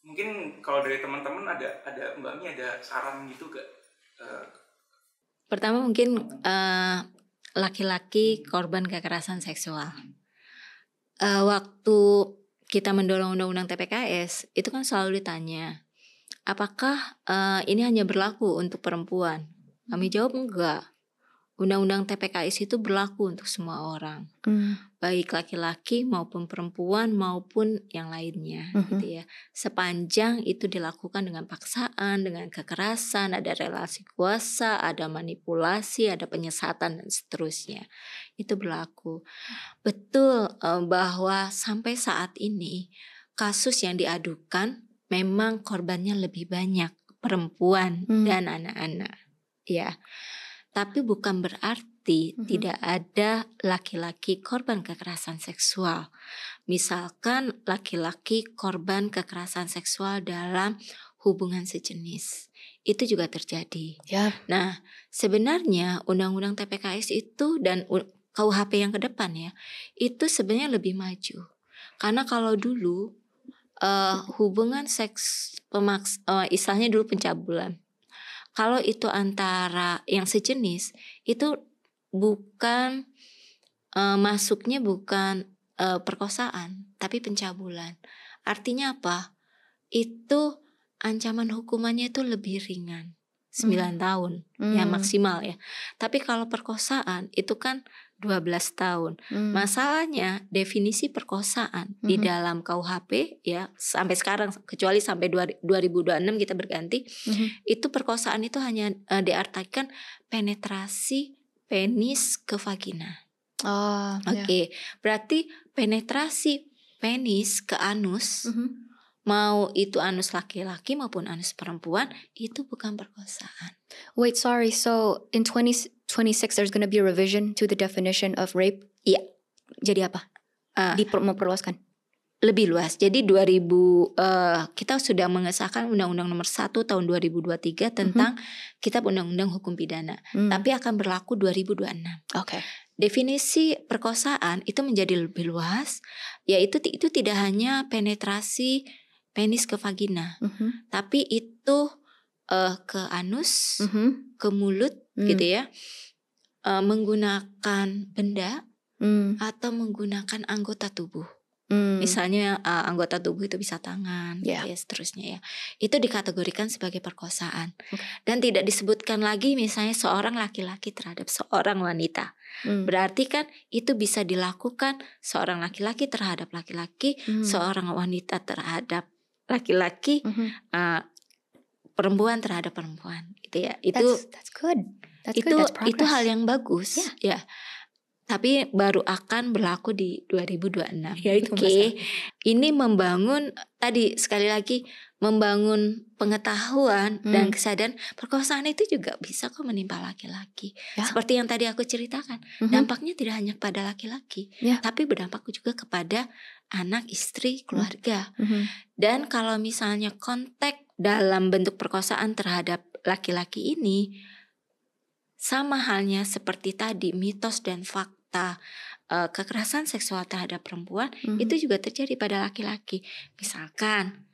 Mungkin kalau dari teman-teman ada Mbak Mi ada saran gitu gak? Pertama mungkin laki-laki korban kekerasan seksual. Waktu kita mendorong undang-undang TPKS itu kan selalu ditanya, apakah ini hanya berlaku untuk perempuan? Kami jawab enggak. Undang-undang TPKS itu berlaku untuk semua orang, baik laki-laki maupun perempuan maupun yang lainnya, gitu ya. Sepanjang itu dilakukan dengan paksaan, dengan kekerasan, ada relasi kuasa, ada manipulasi, ada penyesatan dan seterusnya, itu berlaku. Betul bahwa sampai saat ini kasus yang diadukan memang korbannya lebih banyak perempuan dan anak-anak, ya. Tapi bukan berarti tidak ada laki-laki korban kekerasan seksual. Misalkan laki-laki korban kekerasan seksual dalam hubungan sejenis. Itu juga terjadi. Nah, sebenarnya undang-undang TPKS itu dan KUHP yang ke depan ya, itu sebenarnya lebih maju. Karena kalau dulu hubungan seks istilahnya dulu pencabulan. Kalau itu antara yang sejenis, itu bukan masuknya bukan perkosaan, tapi pencabulan. Artinya apa? Itu ancaman hukumannya itu lebih ringan, 9 tahun ya maksimal ya. Tapi kalau perkosaan itu kan 12 tahun. Masalahnya definisi perkosaan di dalam KUHP ya sampai sekarang, kecuali sampai 2026 kita berganti, itu perkosaan itu hanya diartikan penetrasi penis ke vagina. Oke. Berarti penetrasi penis ke anus, mau itu anus laki-laki maupun anus perempuan, itu bukan perkosaan. Wait, sorry. So in 2026 there's going to be a revision to the definition of rape? Iya. Jadi apa? Memperluaskan? Lebih luas. Jadi kita sudah mengesahkan Undang-Undang Nomor 1 Tahun 2023 tentang Kitab Undang-Undang Hukum Pidana. Tapi akan berlaku 2026. Oke. Definisi perkosaan itu menjadi lebih luas, yaitu itu tidak hanya penetrasi penis ke vagina, tapi itu ke anus, ke mulut, gitu ya, menggunakan benda atau menggunakan anggota tubuh. Misalnya anggota tubuh itu bisa tangan, gitu ya, seterusnya ya. Itu dikategorikan sebagai perkosaan. Dan tidak disebutkan lagi misalnya seorang laki-laki terhadap seorang wanita. Berarti kan itu bisa dilakukan seorang laki-laki terhadap laki-laki, seorang wanita terhadap laki-laki, perempuan terhadap perempuan, gitu ya. That's good. Itu hal yang bagus, ya. Tapi baru akan berlaku di 2026. Ya, itu ini membangun tadi sekali lagi membangun pengetahuan dan kesadaran perkosaan itu juga bisa kok menimpa laki-laki. Seperti yang tadi aku ceritakan, dampaknya tidak hanya pada laki-laki, tapi berdampak juga kepada anak, istri, keluarga. Dan kalau misalnya konteks dalam bentuk perkosaan terhadap laki-laki ini sama halnya seperti tadi mitos dan fakta kekerasan seksual terhadap perempuan itu juga terjadi pada laki-laki. Misalkan,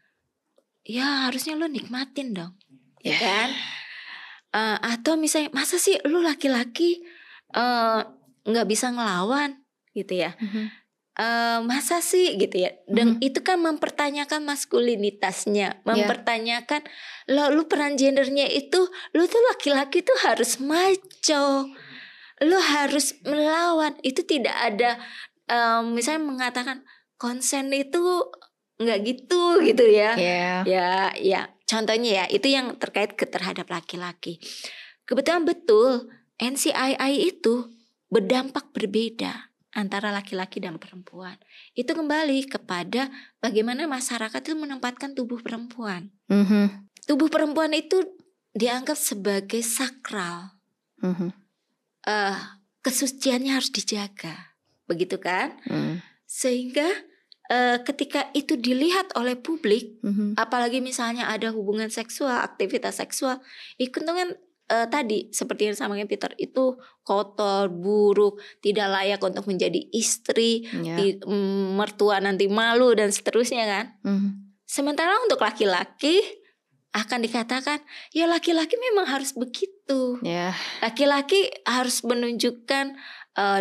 ya harusnya lo nikmatin dong, ya kan? Atau misalnya masa sih lo laki-laki nggak bisa ngelawan, gitu ya? Masa sih gitu ya. Dan itu kan mempertanyakan maskulinitasnya, mempertanyakan lu peran gendernya itu, lu tuh laki-laki tuh harus macho, lu harus melawan. Itu tidak ada misalnya mengatakan konsen itu nggak gitu ya. Ya contohnya ya itu yang terkait terhadap laki-laki. Kebetulan betul NCII itu berdampak berbeda antara laki-laki dan perempuan. Itu kembali kepada bagaimana masyarakat itu menempatkan tubuh perempuan. Tubuh perempuan itu dianggap sebagai sakral. Kesuciannya harus dijaga, begitu kan? Sehingga ketika itu dilihat oleh publik, apalagi misalnya ada hubungan seksual, aktivitas seksual, itu kan tadi seperti yang disampaikan Peter itu kotor, buruk, tidak layak untuk menjadi istri, mertua nanti malu dan seterusnya kan. Sementara untuk laki-laki akan dikatakan ya laki-laki memang harus begitu. Yeah. Laki-laki harus menunjukkan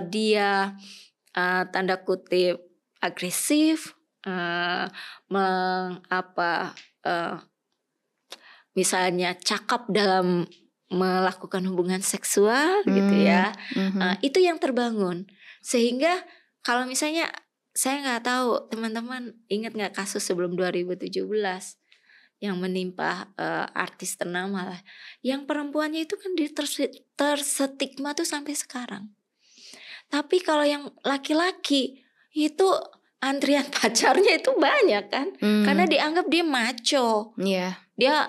dia tanda kutip agresif, misalnya cakap dalam melakukan hubungan seksual gitu ya. Itu yang terbangun. Sehingga kalau misalnya saya nggak tahu teman-teman ingat nggak kasus sebelum 2017 yang menimpa artis ternama lah, yang perempuannya itu kan tersetigma tuh sampai sekarang. Tapi kalau yang laki-laki itu antrian pacarnya itu banyak kan, karena dianggap dia macho. Yeah. Dia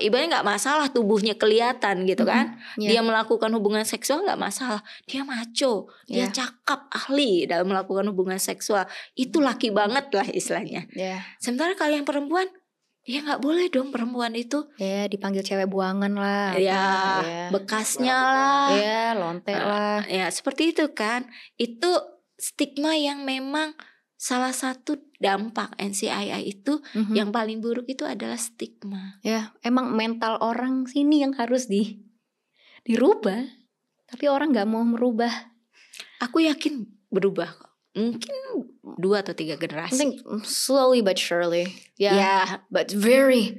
ibaratnya nggak masalah tubuhnya kelihatan gitu kan. Yeah. Dia melakukan hubungan seksual nggak masalah. Dia macho, dia cakap, ahli dalam melakukan hubungan seksual. Itu laki banget lah istilahnya. Yeah. Sementara kalau yang perempuan, ya nggak boleh dong perempuan itu. Ya dipanggil cewek buangan lah. Ya bekasnya lah. Ya lonte lah. Ya seperti itu kan. Itu stigma yang memang salah satu dampak NCII itu yang paling buruk itu adalah stigma. Ya, emang mental orang sini yang harus dirubah. Tapi orang nggak mau merubah. Aku yakin berubah kok. Mungkin 2 atau 3 generasi. I think slowly but surely. Yeah. But very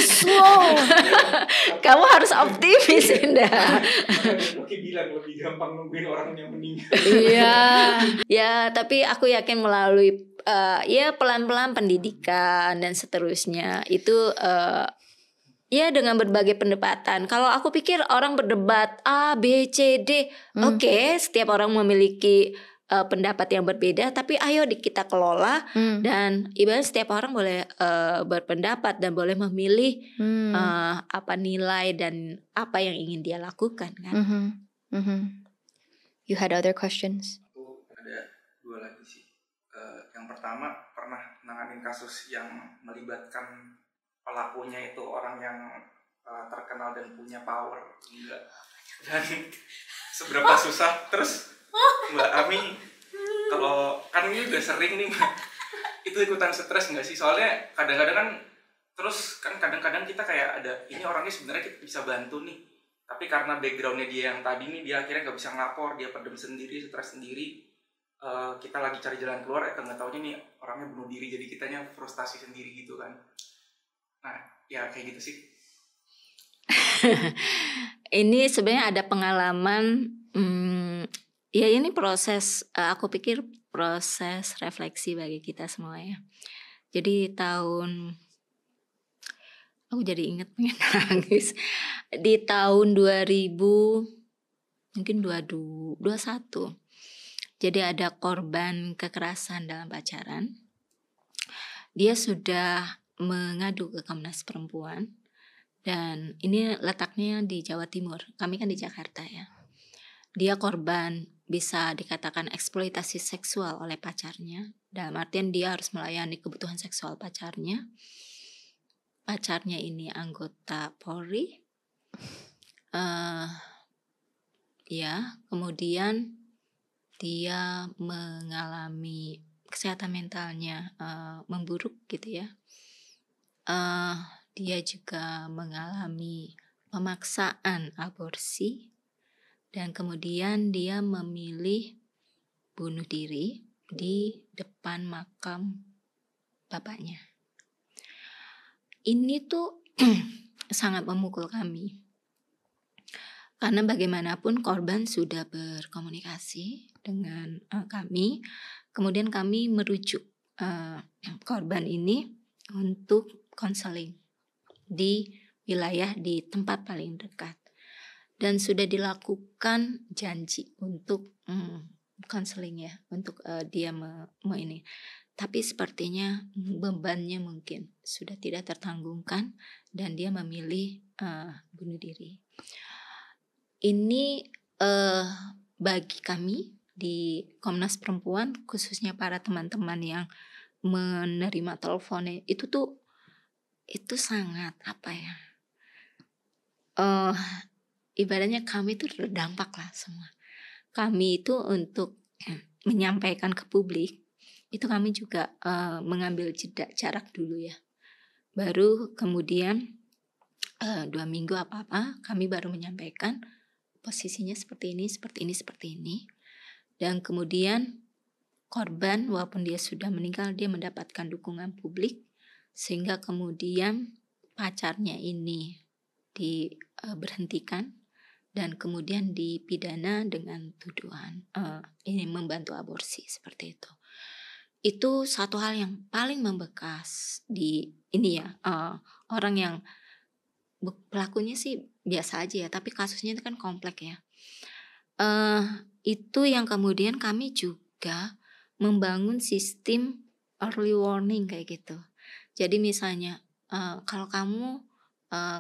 slow. Kamu harus optimis, Indah. Oke, bilang lebih gampang nungguin orang yang meninggal. Iya. Ya, tapi aku yakin melalui ya pelan-pelan pendidikan dan seterusnya itu ya dengan berbagai pendekatan. Kalau aku pikir orang berdebat A, B, C, D, oke, setiap orang memiliki pendapat yang berbeda, tapi ayo kita kelola dan ibaratnya setiap orang boleh berpendapat dan boleh memilih apa nilai dan apa yang ingin dia lakukan kan. You had other questions? Aku ada 2 lagi sih. Yang pertama pernah nanganin kasus yang melibatkan pelakunya itu orang yang terkenal dan punya power enggak. Dan seberapa susah terus Mbak Ami, kalau kan ini udah sering nih Mbak, itu ikutan stres nggak sih? Soalnya kadang-kadang kan, terus kan kadang-kadang kita kayak ada, ini orangnya sebenarnya kita bisa bantu nih, tapi karena backgroundnya dia yang tadi nih, dia akhirnya nggak bisa ngelapor, dia pendem sendiri, stres sendiri. Kita lagi cari jalan keluar, nggak taunya nih orangnya bunuh diri, jadi kitanya frustasi sendiri gitu kan. Nah, ya kayak gitu sih. Ini sebenarnya ada pengalaman. Ya ini proses, aku pikir proses refleksi bagi kita semua ya. Jadi aku jadi ingat pengen nangis. Di tahun 2000, mungkin 21. Jadi ada korban kekerasan dalam pacaran. Dia sudah mengadu ke Komnas Perempuan. Dan ini letaknya di Jawa Timur. Kami kan di Jakarta ya. Dia korban bisa dikatakan eksploitasi seksual oleh pacarnya. Dalam artian dia harus melayani kebutuhan seksual pacarnya. Pacarnya ini anggota Polri. Kemudian dia mengalami kesehatan mentalnya memburuk gitu ya. Dia juga mengalami pemaksaan aborsi. Dan kemudian dia memilih bunuh diri di depan makam bapaknya. Ini tuh sangat memukul kami. Karena bagaimanapun korban sudah berkomunikasi dengan kami. Kemudian kami merujuk korban ini untuk konseling di wilayah di tempat paling dekat. Dan sudah dilakukan janji untuk konseling ya, untuk dia ini. Tapi sepertinya bebannya mungkin sudah tidak tertanggungkan dan dia memilih bunuh diri. Ini bagi kami di Komnas Perempuan, khususnya para teman-teman yang menerima teleponnya, itu sangat apa ya? Ibaratnya kami itu terdampak lah semua. Kami itu untuk menyampaikan ke publik itu kami juga mengambil jeda jarak dulu ya. Baru kemudian 2 minggu apa-apa kami baru menyampaikan posisinya seperti ini, seperti ini, seperti ini. Dan kemudian korban walaupun dia sudah meninggal, dia mendapatkan dukungan publik sehingga kemudian pacarnya ini diberhentikan dan kemudian dipidana dengan tuduhan ini membantu aborsi seperti itu. Itu satu hal yang paling membekas di ini ya, orang yang pelakunya sih biasa aja ya, tapi kasusnya itu kan kompleks ya. Itu yang kemudian kami juga membangun sistem early warning kayak gitu. Jadi misalnya kalau kamu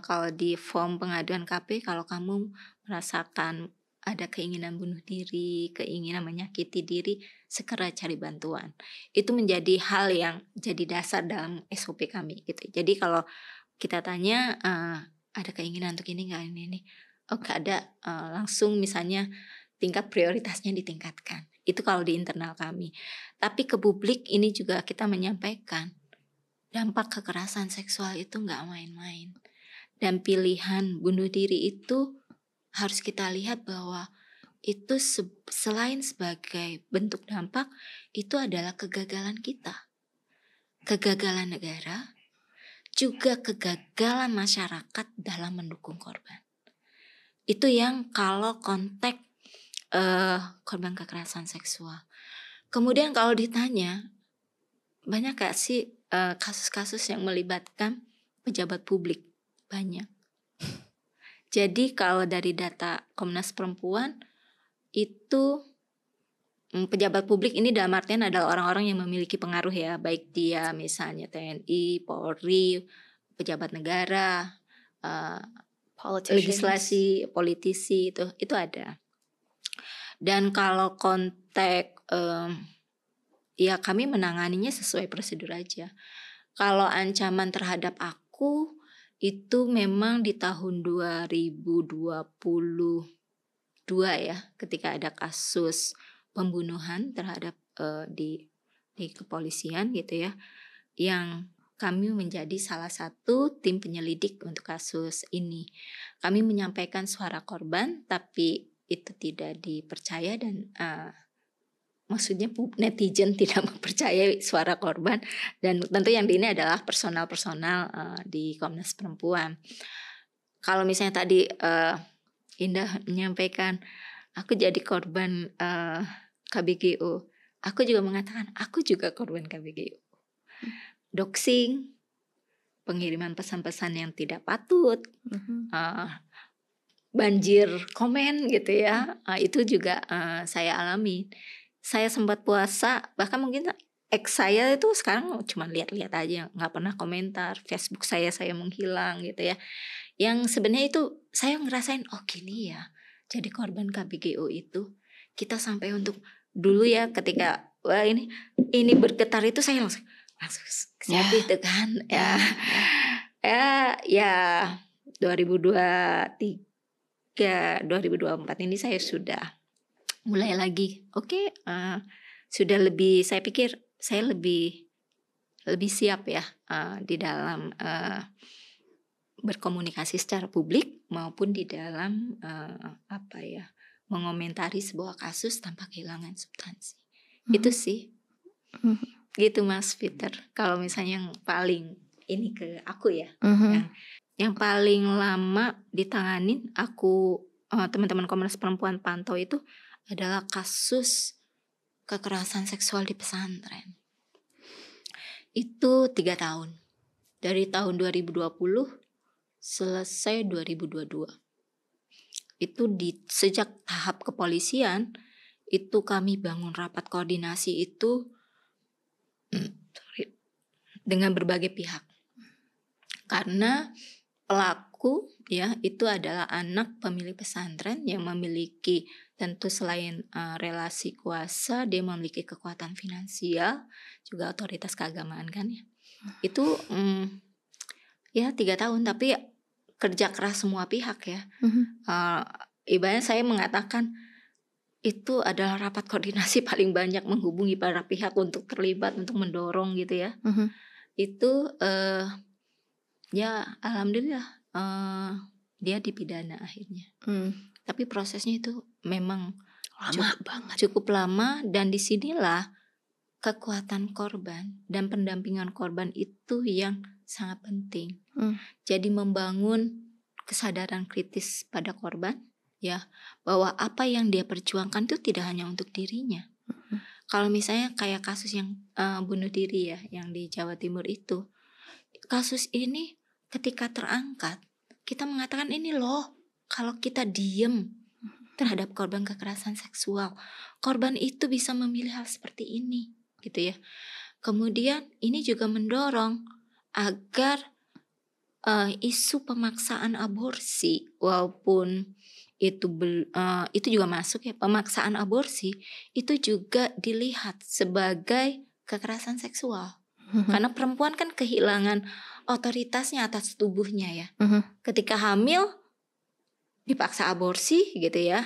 kalau di form pengaduan KP, kalau kamu merasakan ada keinginan bunuh diri, keinginan menyakiti diri, segera cari bantuan. Itu menjadi hal yang jadi dasar dalam SOP kami gitu. Jadi kalau kita tanya ada keinginan untuk ini nggak ini, oh nggak ada, langsung misalnya tingkat prioritasnya ditingkatkan. Itu kalau di internal kami. Tapi ke publik ini juga kita menyampaikan dampak kekerasan seksual itu nggak main-main. Dan pilihan bunuh diri itu harus kita lihat bahwa itu selain sebagai bentuk dampak, itu adalah kegagalan kita. Kegagalan negara, juga kegagalan masyarakat dalam mendukung korban. Itu yang kalau konteks korban kekerasan seksual. Kemudian kalau ditanya, banyak gak sih kasus-kasus yang melibatkan pejabat publik? Banyak. Jadi kalau dari data Komnas Perempuan itu pejabat publik ini dalam artian adalah orang-orang yang memiliki pengaruh ya, baik dia misalnya TNI, Polri, pejabat negara, legislasi, politisi itu ada. Dan kalau konteks ya kami menanganinya sesuai prosedur aja. Kalau ancaman terhadap aku itu memang di tahun 2022 ya, ketika ada kasus pembunuhan terhadap di kepolisian gitu ya, yang kami menjadi salah satu tim penyelidik untuk kasus ini. Kami menyampaikan suara korban, tapi itu tidak dipercaya dan maksudnya netizen tidak mempercayai suara korban, dan tentu yang di ini adalah personal di Komnas Perempuan. Kalau misalnya tadi Indah menyampaikan aku jadi korban KBGO, aku juga mengatakan aku juga korban KBGO. Doxing, pengiriman pesan-pesan yang tidak patut, banjir komen gitu ya, itu juga saya alami. Saya sempat puasa, bahkan mungkin ex saya itu sekarang cuma lihat-lihat aja, nggak pernah komentar. Facebook saya menghilang gitu ya. Yang sebenarnya itu saya ngerasain, oh gini ya, jadi korban KBGO itu kita sampai untuk dulu ya ketika wah ini bergetar itu saya langsung sedih itu kan ya 2023 2024 ini saya sudah mulai lagi. Sudah lebih, saya pikir saya lebih siap ya di dalam berkomunikasi secara publik maupun di dalam mengomentari sebuah kasus tanpa kehilangan substansi. Itu sih. Gitu Mas Peter. Kalau misalnya yang paling ini ke aku ya, yang paling lama ditanganin aku teman-teman Komnas Perempuan pantau itu adalah kasus kekerasan seksual di pesantren. Itu 3 tahun. Dari tahun 2020 selesai 2022. Itu sejak tahap kepolisian itu kami bangun rapat koordinasi itu dengan berbagai pihak. Karena pelaku ya itu adalah anak pemilik pesantren yang memiliki tentu selain relasi kuasa, dia memiliki kekuatan finansial, juga otoritas keagamaan kan ya. Itu ya 3 tahun, tapi kerja keras semua pihak ya. Ibaratnya saya mengatakan itu adalah rapat koordinasi paling banyak, menghubungi para pihak untuk terlibat, untuk mendorong gitu ya. Itu ya alhamdulillah dia dipidana akhirnya. Tapi prosesnya itu memang cukup lama, dan disinilah kekuatan korban dan pendampingan korban itu yang sangat penting. Jadi membangun kesadaran kritis pada korban, ya, bahwa apa yang dia perjuangkan itu tidak hanya untuk dirinya. Kalau misalnya kayak kasus yang bunuh diri ya, yang di Jawa Timur itu, kasus ini ketika terangkat, kita mengatakan ini loh, kalau kita diem terhadap korban kekerasan seksual, korban itu bisa memilih hal seperti ini, gitu ya. Kemudian ini juga mendorong agar isu pemaksaan aborsi, walaupun itu juga masuk ya, pemaksaan aborsi itu juga dilihat sebagai kekerasan seksual. Karena perempuan kan kehilangan otoritasnya atas tubuhnya ya. Ketika hamil dipaksa aborsi gitu ya.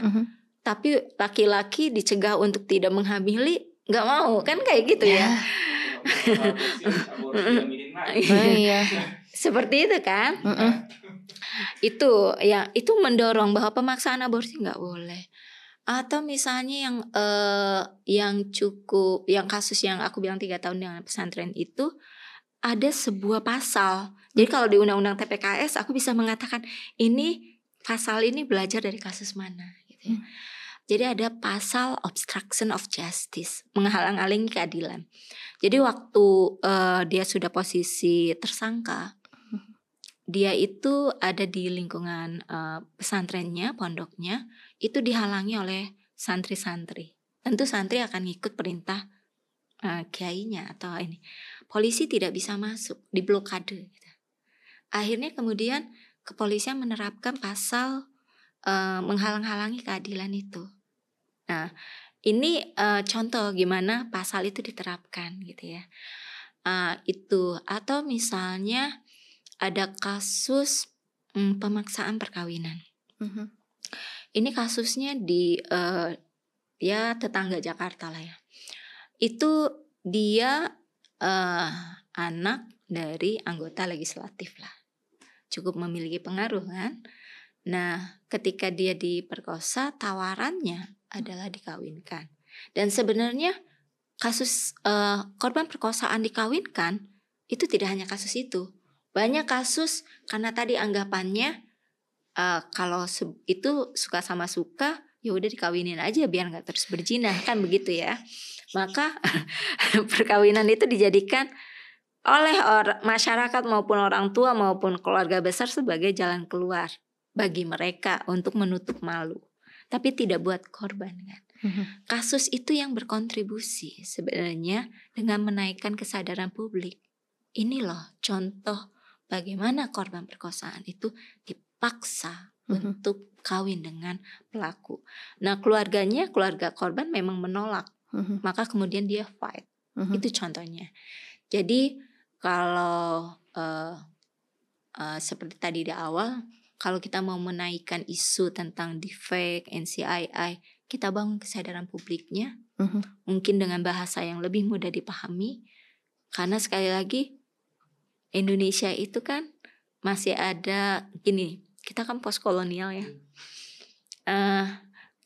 Tapi laki-laki dicegah untuk tidak menghamili, nggak mau kan, kayak gitu ya. Seperti itu kan. Itu ya, itu mendorong bahwa pemaksaan aborsi nggak boleh. Atau misalnya yang kasus yang aku bilang 3 tahun dengan pesantren itu, ada sebuah pasal. Jadi kalau di undang-undang TPKS aku bisa mengatakan ini pasal ini belajar dari kasus mana gitu ya. Jadi ada pasal obstruction of justice, menghalang-halangi keadilan. Jadi waktu dia sudah posisi tersangka, dia itu ada di lingkungan pesantrennya, pondoknya, itu dihalangi oleh santri-santri. Tentu santri akan ngikut perintah kiainya atau ini. Polisi tidak bisa masuk, diblokade. Gitu. Akhirnya kemudian kepolisian menerapkan pasal menghalang-halangi keadilan itu. Nah, ini contoh gimana pasal itu diterapkan gitu ya. Itu, atau misalnya ada kasus pemaksaan perkawinan. Ini kasusnya di ya tetangga Jakarta lah ya. Itu dia anak dari anggota legislatif lah, cukup memiliki pengaruh kan. Nah, ketika dia diperkosa, tawarannya adalah dikawinkan. Dan sebenarnya kasus korban perkosaan dikawinkan itu tidak hanya kasus itu. Banyak kasus karena tadi anggapannya kalau itu suka sama suka, ya udah dikawinin aja biar nggak terus berzina, kan begitu ya. Maka perkawinan itu dijadikan oleh masyarakat maupun orang tua maupun keluarga besar sebagai jalan keluar bagi mereka untuk menutup malu, tapi tidak buat korban kan. Kasus itu yang berkontribusi sebenarnya dengan menaikkan kesadaran publik. Ini loh contoh bagaimana korban perkosaan itu dipaksa untuk kawin dengan pelaku. Nah, keluarga korban memang menolak. Maka kemudian dia fight. Itu contohnya. Jadi kalau seperti tadi di awal, kalau kita mau menaikkan isu tentang deepfake, NCII, kita bangun kesadaran publiknya, mungkin dengan bahasa yang lebih mudah dipahami. Karena sekali lagi Indonesia itu kan masih ada gini, kita kan postkolonial ya.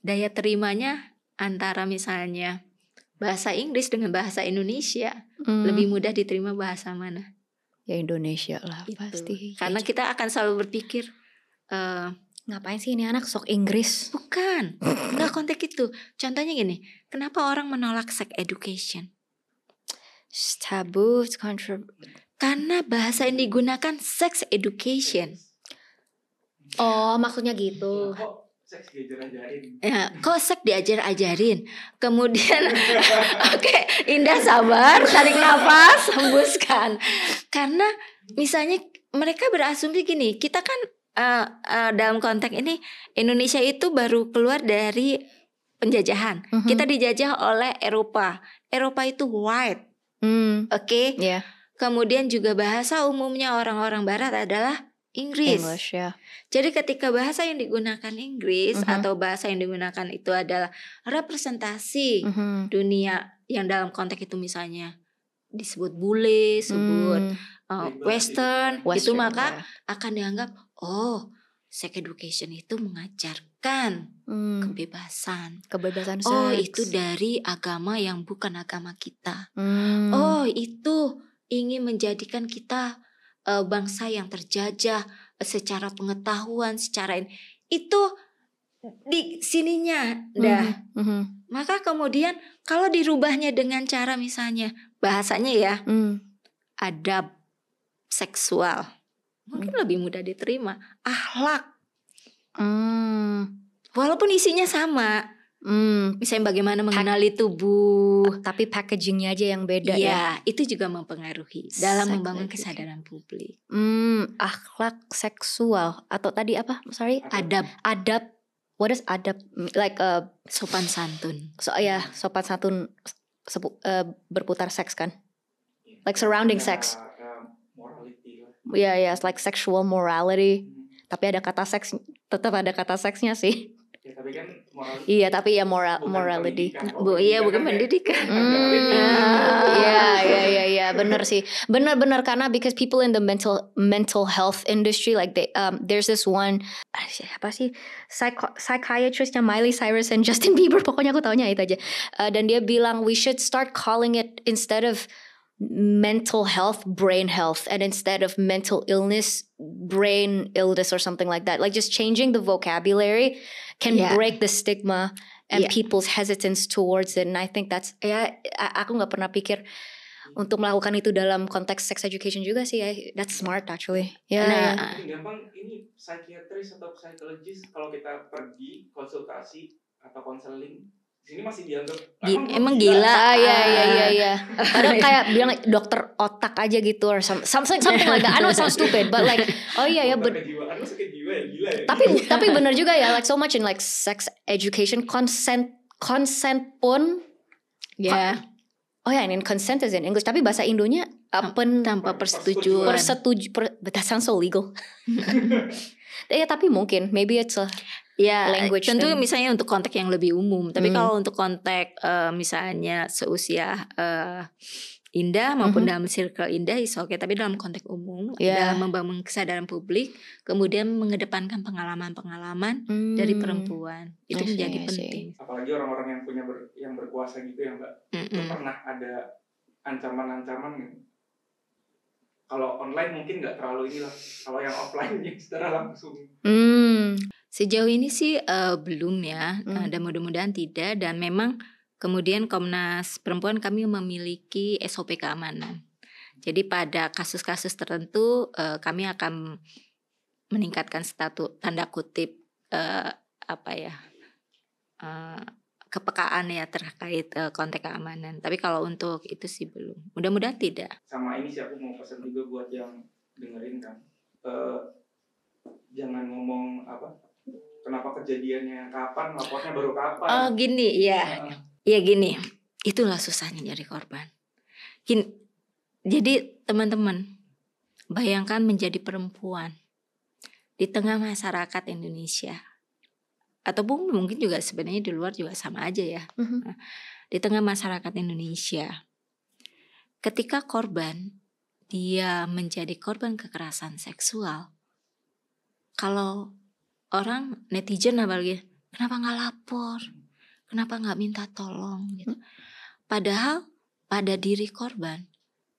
Daya terimanya antara misalnya bahasa Inggris dengan bahasa Indonesia, lebih mudah diterima bahasa mana? Ya Indonesia lah gitu. Pasti. Karena kita akan selalu berpikir ngapain sih ini anak sok Inggris? Bukan, nggak konteks itu. Contohnya gini, kenapa orang menolak sex education? Tabu, karena bahasa yang digunakan sex education. Oh, maksudnya gitu. Seks diajar-ajarin. Ya, kok seks diajar-ajarin. Kemudian oke, Indah sabar, tarik nafas, hembuskan. Karena misalnya mereka berasumsi gini, kita kan dalam konteks ini Indonesia itu baru keluar dari penjajahan. Kita dijajah oleh Eropa. Eropa itu white. Oke? Yeah. Kemudian juga bahasa umumnya orang-orang barat adalah Inggris. English ya. Jadi ketika bahasa yang digunakan Inggris atau bahasa yang digunakan itu adalah representasi dunia yang dalam konteks itu misalnya disebut bule, disebut Western, itu maka akan dianggap sex education itu mengajarkan kebebasan. Kebebasan seks. Oh, itu dari agama yang bukan agama kita. Oh, itu ingin menjadikan kita bangsa yang terjajah secara pengetahuan, secara itu di sininya dah. Maka kemudian kalau dirubahnya dengan cara misalnya bahasanya ya adab seksual, mungkin lebih mudah diterima. Akhlak, walaupun isinya sama. Misalnya bagaimana mengenali tubuh, tapi packagingnya aja yang beda ya. Itu juga mempengaruhi dalam Sex membangun education. kesadaran publik. Akhlak seksual atau tadi apa? Sorry, Adab. What is adab? Like Sopan santun. Sopan santun berputar seks kan? Like surrounding sex. Morality lah. It's like sexual morality. Tapi ada kata seks, tetap ada kata seksnya sih. Ya, tapi kan morality. Iya, tapi ya morality. Bukan pendidikan. Iya, benar sih. Benar karena because people in the mental health industry like there's this one apa sih psychiatristnya Miley Cyrus and Justin Bieber, pokoknya aku taunya itu aja. Dan dia bilang we should start calling it, instead of mental health, brain health, and instead of mental illness, brain illness or something like that. Like just changing the vocabulary can break the stigma and people's hesitance towards it. And I think that's aku nggak pernah pikir untuk melakukan itu dalam konteks sex education juga sih. That's smart actually. Gampang ini psikiatris atau psikologis kalau kita pergi konsultasi atau konseling sini masih dianggap emang gila. Iya. Padahal kayak bilang dokter otak aja gitu or something like that. I know it sounds stupid but like kejiwaan sakit jiwa ya gila ya. Tapi benar juga ya, like so much in like sex education, consent pun and consent is in English, tapi bahasa Indonya tanpa persetujuan. That sounds so legal. Tapi mungkin maybe it's a language tentu thing. Misalnya untuk konteks yang lebih umum. Tapi kalau untuk konteks misalnya seusia Indah maupun dalam circle Indah is okay. Tapi dalam konteks umum dalam membangun kesadaran publik, kemudian mengedepankan pengalaman-pengalaman dari perempuan itu menjadi penting. Apalagi orang-orang yang berkuasa gitu ya Mbak. Itu pernah ada ancaman-ancaman gitu. Kalau online mungkin nggak terlalu inilah. Kalau yang offline secara langsung. Sejauh ini sih belum ya, dan mudah-mudahan tidak. Dan memang kemudian Komnas Perempuan kami memiliki SOP keamanan. Jadi pada kasus-kasus tertentu kami akan meningkatkan status tanda kutip kepekaan ya terkait konteks keamanan. Tapi kalau untuk itu sih belum. Mudah-mudahan tidak. Sama ini sih aku mau pesan juga buat yang dengerin kan. Jangan ngomong kenapa kejadiannya kapan, lapornya baru kapan. Gini ya. Ya gini. Itulah susahnya jadi korban. Jadi teman-teman, bayangkan menjadi perempuan di tengah masyarakat Indonesia. Ataupun mungkin juga sebenarnya di luar juga sama aja ya. Di tengah masyarakat Indonesia. Ketika korban, dia menjadi korban kekerasan seksual. Kalau orang netizen apalagi, kenapa gak lapor? Kenapa gak minta tolong gitu. Padahal pada diri korban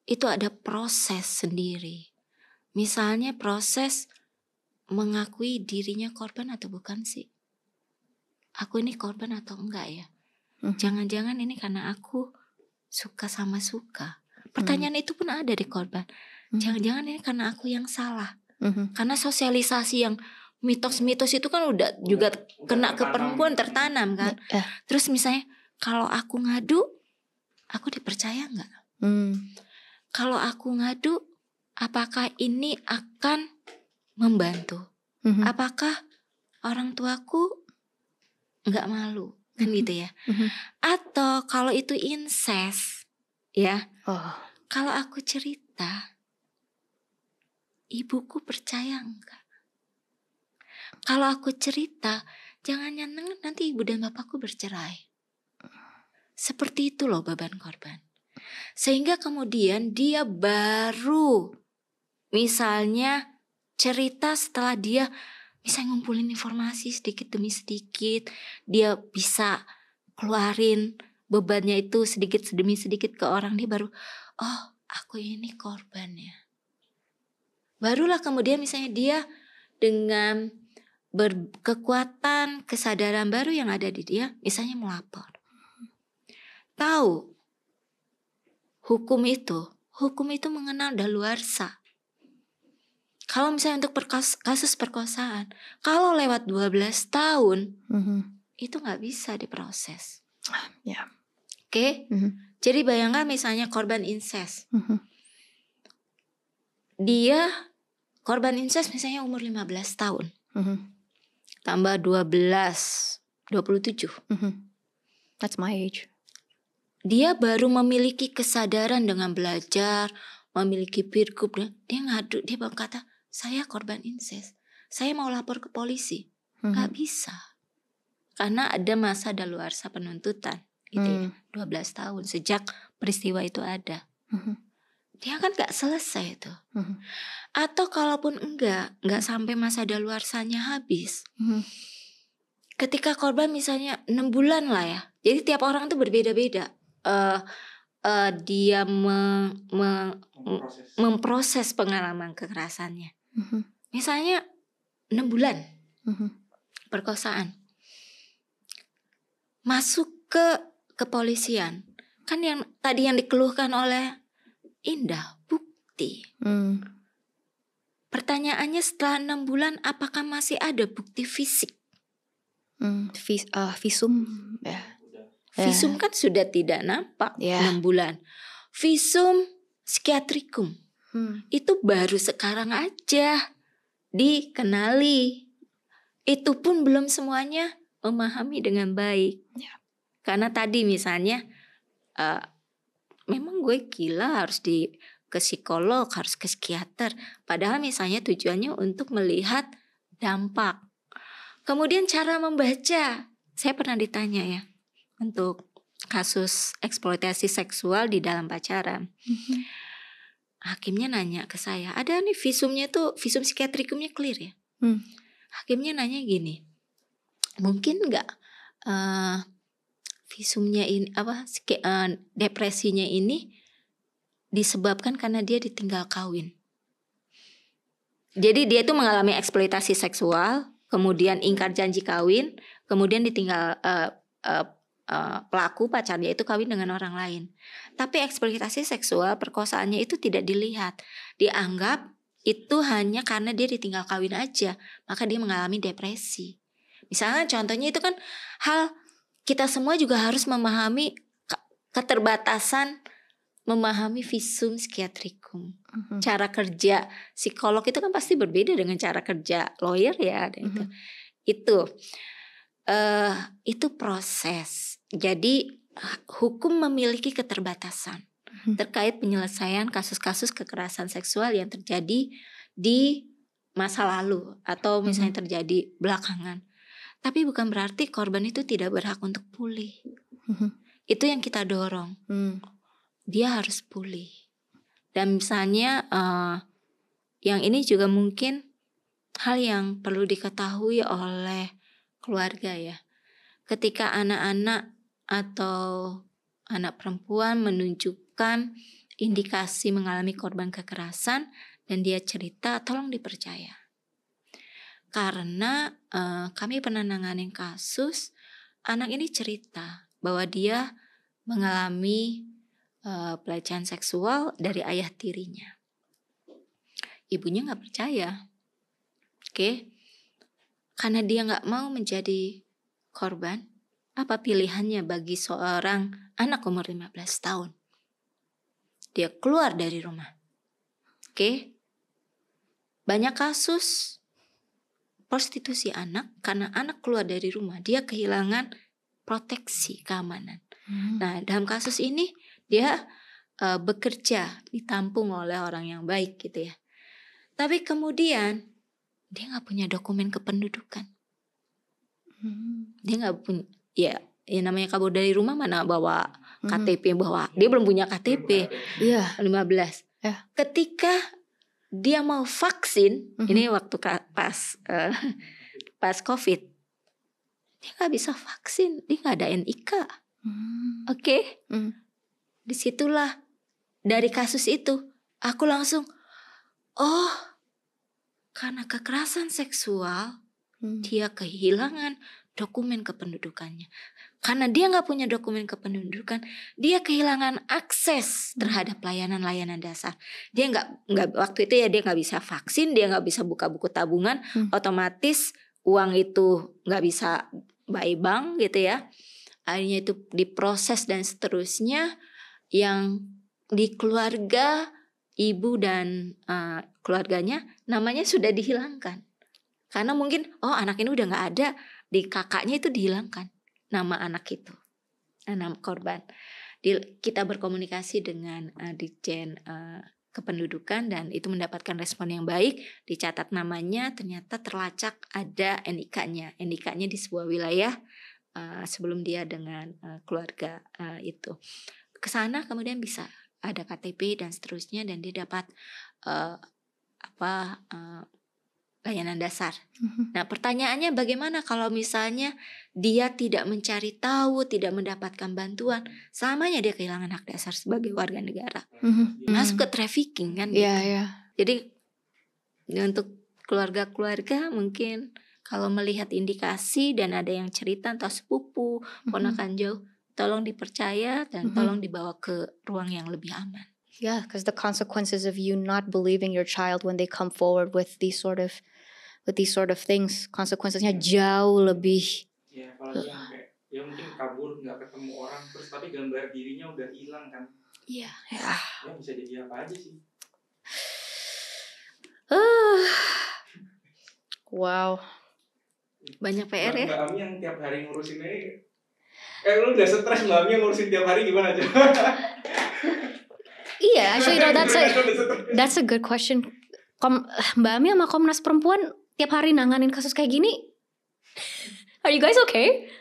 itu ada proses sendiri. Misalnya proses mengakui dirinya korban atau bukan sih. Aku ini korban atau enggak ya. Jangan-jangan ini karena aku suka sama suka. Pertanyaan itu pun ada di korban. Jangan-jangan ini karena aku yang salah. Karena sosialisasi yang mitos-mitos itu kan udah juga kena ke perempuan, tertanam kan. Terus misalnya kalau aku ngadu, aku dipercaya nggak? Kalau aku ngadu, apakah ini akan membantu? Apakah orang tuaku nggak malu? Kan gitu ya. Atau kalau itu incest, ya. Kalau aku cerita, ibuku percaya enggak? Kalau aku cerita, jangan-jangan nanti ibu dan bapakku bercerai. Seperti itu loh beban korban. Sehingga kemudian dia baru misalnya cerita setelah dia bisa ngumpulin informasi sedikit demi sedikit. Dia bisa keluarin bebannya itu sedikit demi sedikit ke orang. Dia baru, oh aku ini korbannya. Barulah kemudian misalnya dia dengan berkekuatan kesadaran baru yang ada di dia, misalnya melapor. Tahu hukum itu mengenal daluarsa. Kalau misalnya untuk kasus perkosaan, kalau lewat 12 tahun, itu nggak bisa diproses. Ya. Oke? Jadi bayangkan misalnya korban incest. Dia korban incest misalnya umur 15 tahun. Tambah 12, 27. That's my age. Dia baru memiliki kesadaran dengan belajar, memiliki peer group. Dia ngadu, dia berkata, saya korban incest. Saya mau lapor ke polisi. Gak bisa. Karena ada masa daluarsa penuntutan. Gitu ya, 12 tahun sejak peristiwa itu ada. Dia kan gak selesai itu. Atau kalaupun enggak sampai masa daluarsanya habis. Ketika korban misalnya 6 bulan lah ya. Jadi tiap orang tuh berbeda-beda. Dia memproses pengalaman kekerasannya. Misalnya 6 bulan perkosaan. Masuk ke kepolisian. Kan yang tadi yang dikeluhkan oleh Indah, bukti. Pertanyaannya setelah 6 bulan apakah masih ada bukti fisik? Visum ya. Visum kan sudah tidak nampak 6 bulan. Visum psikiatrikum itu baru sekarang aja dikenali. Itu pun belum semuanya memahami dengan baik. Karena tadi misalnya memang gue gila harus ke psikolog, harus ke psikiater. Padahal misalnya tujuannya untuk melihat dampak. Kemudian cara membaca. Saya pernah ditanya ya. Untuk kasus eksploitasi seksual di dalam pacaran. Hakimnya nanya ke saya, ada nih visumnya tuh, visum psikiatrikumnya clear ya. Hakimnya nanya gini, mungkin nggak visumnya ini depresinya ini disebabkan karena dia ditinggal kawin. Jadi dia tuh mengalami eksploitasi seksual, kemudian ingkar janji kawin, kemudian ditinggal pelaku pacarnya itu kawin dengan orang lain. Tapi eksploitasi seksual perkosaannya itu tidak dilihat. Dianggap itu hanya karena dia ditinggal kawin aja, maka dia mengalami depresi. Misalnya contohnya itu kan hal kita semua juga harus memahami keterbatasan memahami visum psikiatrikum. Cara kerja psikolog itu kan pasti berbeda dengan cara kerja lawyer ya. Itu proses. Jadi hukum memiliki keterbatasan terkait penyelesaian kasus-kasus kekerasan seksual yang terjadi di masa lalu atau misalnya terjadi belakangan. Tapi bukan berarti korban itu tidak berhak untuk pulih. Itu yang kita dorong. Dia harus pulih. Dan misalnya yang ini juga mungkin hal yang perlu diketahui oleh keluarga ya. Ketika anak-anak atau anak perempuan menunjukkan indikasi mengalami korban kekerasan dan dia cerita, tolong dipercaya. Karena kami pernah nanganin kasus anak ini cerita bahwa dia mengalami pelecehan seksual dari ayah tirinya. Ibunya gak percaya. Oke. Karena dia gak mau menjadi korban. Apa pilihannya bagi seorang anak umur 15 tahun? Dia keluar dari rumah. Oke. Banyak kasus prostitusi anak karena anak keluar dari rumah. Dia kehilangan proteksi keamanan. Nah, dalam kasus ini dia bekerja ditampung oleh orang yang baik gitu ya. Tapi kemudian dia nggak punya dokumen kependudukan. Dia nggak punya, ya namanya kabur dari rumah mana bawa KTP, bawa dia belum punya KTP. Iya. 15. Ya. Ketika dia mau vaksin, ini waktu pas COVID, dia nggak bisa vaksin, dia nggak ada NIK. Oke. Disitulah dari kasus itu aku langsung, oh, karena kekerasan seksual dia kehilangan dokumen kependudukannya. Karena dia nggak punya dokumen kependudukan, dia kehilangan akses terhadap layanan-layanan dasar. Dia nggak waktu itu ya dia nggak bisa vaksin, dia nggak bisa buka buku tabungan, otomatis uang itu nggak bisa by bank gitu ya. Akhirnya itu diproses dan seterusnya, yang di keluarga ibu dan keluarganya namanya sudah dihilangkan. Karena mungkin anak ini udah nggak ada, di kakaknya itu dihilangkan nama anak itu, nama korban. Kita berkomunikasi dengan Ditjen Kependudukan dan itu mendapatkan respon yang baik. Dicatat namanya, ternyata terlacak ada NIK-nya. NIK-nya di sebuah wilayah sebelum dia dengan keluarga itu. Kesana kemudian bisa ada KTP dan seterusnya, dan dia dapat layanan dasar. Nah, pertanyaannya bagaimana kalau misalnya dia tidak mencari tahu, tidak mendapatkan bantuan, selamanya dia kehilangan hak dasar sebagai warga negara. Masuk ke trafficking kan gitu. Jadi untuk keluarga-keluarga mungkin kalau melihat indikasi dan ada yang cerita entah sepupu, ponakan jauh, tolong dipercaya dan tolong dibawa ke ruang yang lebih aman. Yeah, because the consequences of you not believing your child when they come forward with these sort of things, consequences-nya jauh lebih. Ya, apalagi yang kayak ya mungkin kabur nggak ketemu orang, terus tapi gambar dirinya udah hilang kan. Iya. Ya bisa jadi apa aja sih. Wow. Banyak PR ya. Mbak Ami yang tiap hari ngurusin ini, lu udah stres Mbak Ami yang ngurusin tiap hari gimana aja? Iya, actually that's a good question. Mbak Ami sama Komnas Perempuan tiap hari nanganin kasus kayak gini. Are you guys okay?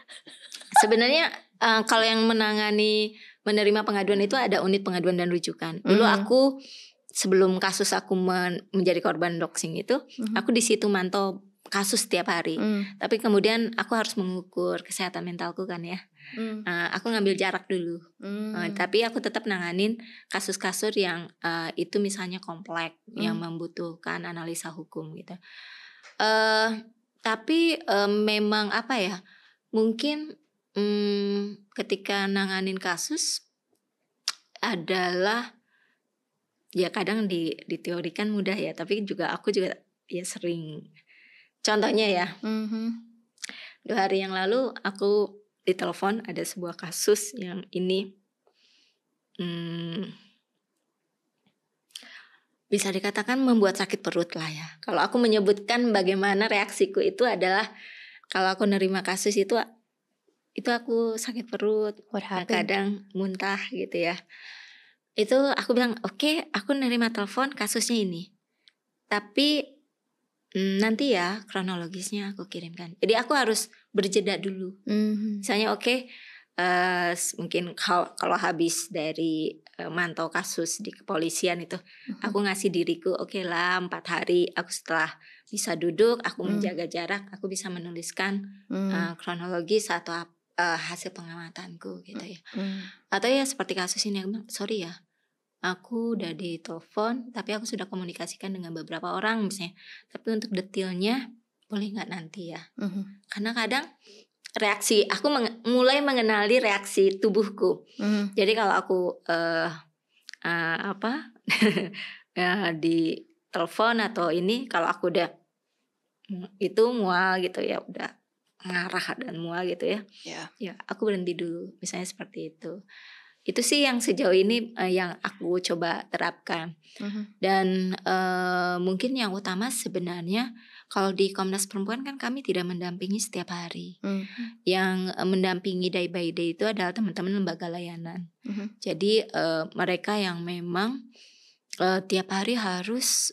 Sebenarnya kalau yang menerima pengaduan itu ada unit pengaduan dan rujukan. Dulu aku sebelum kasus aku menjadi korban doxing itu, aku di situ mantau kasus setiap hari. Tapi kemudian aku harus mengukur kesehatan mentalku kan ya. Aku ngambil jarak dulu. Tapi aku tetap nanganin kasus-kasus yang itu misalnya kompleks, yang membutuhkan analisa hukum gitu. Tapi memang apa ya? Mungkin ketika nanganin kasus adalah ya kadang diteorikan mudah ya, tapi aku juga ya sering. Contohnya ya, 2 hari yang lalu aku ditelepon ada sebuah kasus yang ini bisa dikatakan membuat sakit perut lah ya. Kalau aku menyebutkan bagaimana reaksiku itu adalah kalau aku nerima kasus itu aku sakit perut, kadang muntah gitu ya. Itu aku bilang oke, aku nerima telepon kasusnya ini, tapi nanti ya kronologisnya aku kirimkan. Jadi aku harus berjeda dulu. Misalnya mungkin kalau habis dari mantau kasus di kepolisian itu, aku ngasih diriku lah 4 hari aku setelah bisa duduk, aku menjaga jarak, aku bisa menuliskan kronologis atau hasil pengamatanku gitu ya. Atau ya seperti kasus ini, aku bilang sorry ya, aku udah ditelepon, tapi aku sudah komunikasikan dengan beberapa orang misalnya. Tapi untuk detailnya boleh nggak nanti ya? Karena kadang reaksi aku mulai mengenali reaksi tubuhku. Jadi kalau aku di telepon atau ini, kalau aku udah itu mual gitu ya, udah ngarah dan mual gitu ya. Ya aku berhenti dulu, misalnya seperti itu. Itu sih yang sejauh ini yang aku coba terapkan. Dan mungkin yang utama sebenarnya kalau di Komnas Perempuan kan kami tidak mendampingi setiap hari. Yang mendampingi day by day itu adalah teman-teman lembaga layanan. Jadi mereka yang memang tiap hari harus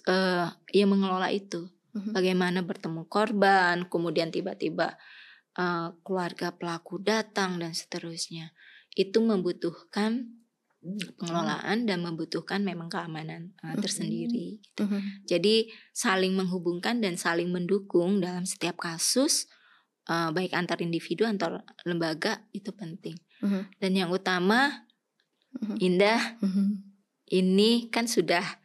ya mengelola itu. Mhm. Bagaimana bertemu korban, kemudian tiba-tiba keluarga pelaku datang dan seterusnya. Itu membutuhkan pengelolaan dan membutuhkan memang keamanan tersendiri. Gitu. Mhm. Jadi saling menghubungkan dan saling mendukung dalam setiap kasus, baik antar individu antar lembaga itu penting. Mhm. Dan yang utama, Mhm. Indah, Mhm. ini kan sudah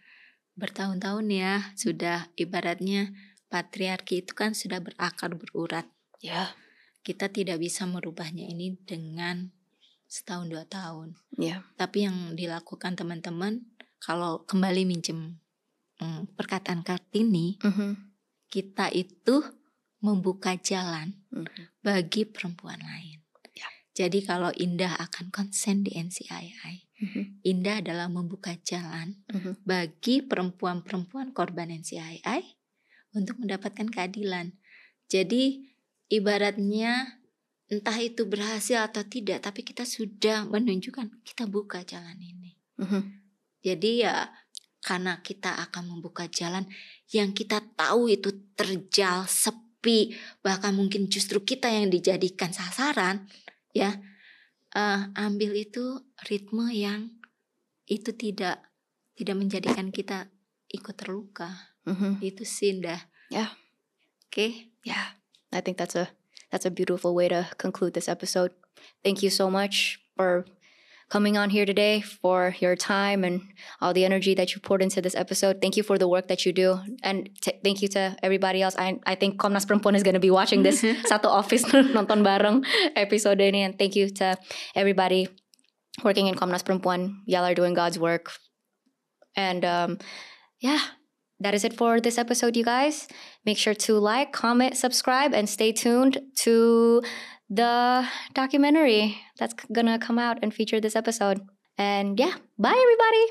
bertahun-tahun ya, sudah ibaratnya patriarki itu kan sudah berakar berurat. Yeah. Kita tidak bisa merubahnya ini dengan setahun 2 tahun. Yeah. Tapi yang dilakukan teman-teman, kalau kembali minjem perkataan Kartini, Mhm. kita itu membuka jalan Mhm. bagi perempuan lain. Ya. Jadi kalau Indah akan konsen di NCII, Mhm. Indah adalah membuka jalan Mhm. bagi perempuan-perempuan korban NCII untuk mendapatkan keadilan. Jadi ibaratnya entah itu berhasil atau tidak, tapi kita sudah menunjukkan kita buka jalan ini. Mhm. Jadi ya karena kita akan membuka jalan yang kita tahu itu terjal, sepi, bahkan mungkin justru kita yang dijadikan sasaran, ya ambil itu ritme yang itu tidak menjadikan kita ikut terluka. Mhm. Itu sih Indah. Yeah. Oke. Yeah. I think that's a beautiful way to conclude this episode. Thank you so much for coming on here today, for your time and all the energy that you poured into this episode. Thank you for the work that you do, and thank you to everybody else. I think Komnas Perempuan is going to be watching this satu office nonton bareng episode ini, and thank you to everybody working in Komnas Perempuan. Y'all are doing God's work, and yeah. That is it for this episode, you guys. Make sure to like, comment, subscribe, and stay tuned to the documentary that's gonna come out and feature this episode. And yeah, bye everybody.